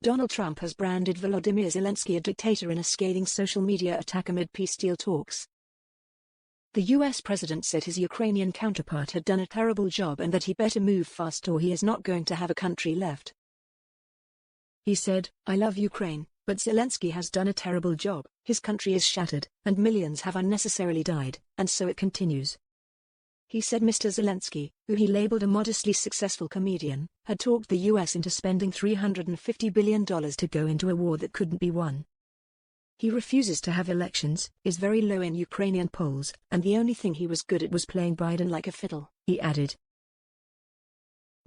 Donald Trump has branded Volodymyr Zelensky a dictator in a scathing social media attack amid peace deal talks. The US president said his Ukrainian counterpart had done a terrible job and that he better move fast or he is not going to have a country left. He said, "I love Ukraine, but Zelensky has done a terrible job. His country is shattered, and millions have unnecessarily died, and so it continues." He said Mr Zelensky, who he labeled a modestly successful comedian, had talked the US into spending $350 billion to go into a war that couldn't be won. He refuses to have elections, is very low in Ukrainian polls, and the only thing he was good at was playing Biden like a fiddle, he added.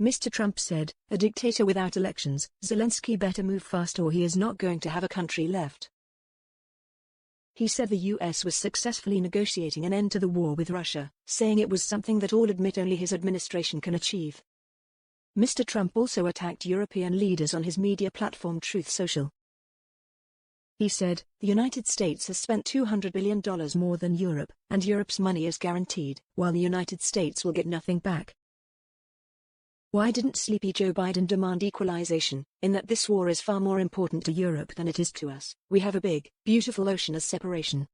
Mr. Trump said, "A dictator without elections, Zelensky better move fast or he is not going to have a country left." He said the US was successfully negotiating an end to the war with Russia, saying it was something that all admit only his administration can achieve. Mr. Trump also attacked European leaders on his media platform Truth Social. He said, "The United States has spent $200 billion more than Europe, and Europe's money is guaranteed, while the United States will get nothing back. Why didn't sleepy Joe Biden demand equalization, in that this war is far more important to Europe than it is to us? We have a big, beautiful ocean as separation."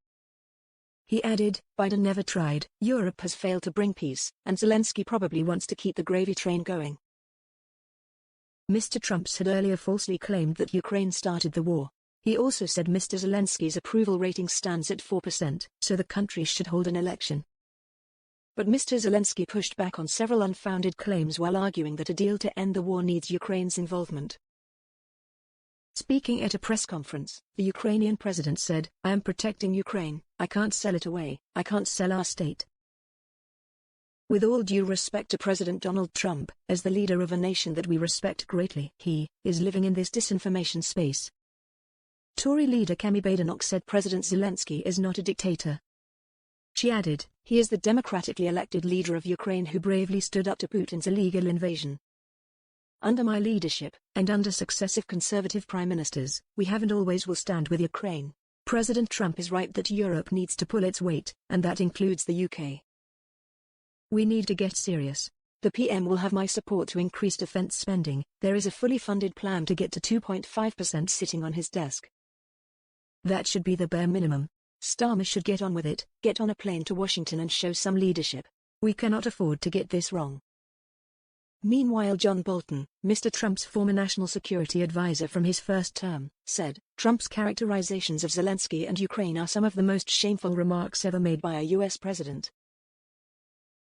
He added, "Biden never tried, Europe has failed to bring peace, and Zelensky probably wants to keep the gravy train going." Mr. Trump had earlier falsely claimed that Ukraine started the war. He also said Mr. Zelensky's approval rating stands at 4%, so the country should hold an election. But Mr. Zelensky pushed back on several unfounded claims while arguing that a deal to end the war needs Ukraine's involvement. Speaking at a press conference, the Ukrainian president said, "I am protecting Ukraine, I can't sell it away, I can't sell our state." With all due respect to President Donald Trump, as the leader of a nation that we respect greatly, he is living in this disinformation space. Tory leader Kemi Badenoch said President Zelensky is not a dictator. She added, "He is the democratically elected leader of Ukraine who bravely stood up to Putin's illegal invasion. Under my leadership, and under successive conservative prime ministers, we have and always will stand with Ukraine." President Trump is right that Europe needs to pull its weight, and that includes the UK. "We need to get serious. The PM will have my support to increase defense spending. There is a fully funded plan to get to 2.5% sitting on his desk. That should be the bare minimum. Starmer should get on with it, get on a plane to Washington and show some leadership. We cannot afford to get this wrong." Meanwhile, John Bolton, Mr. Trump's former national security advisor from his first term, said, "Trump's characterizations of Zelensky and Ukraine are some of the most shameful remarks ever made by a US president.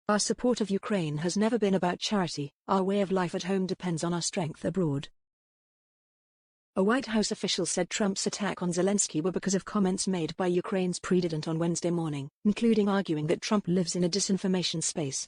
Our support of Ukraine has never been about charity. Our way of life at home depends on our strength abroad." A White House official said Trump's attack on Zelensky were because of comments made by Ukraine's president on Wednesday morning, including arguing that Trump lives in a disinformation space.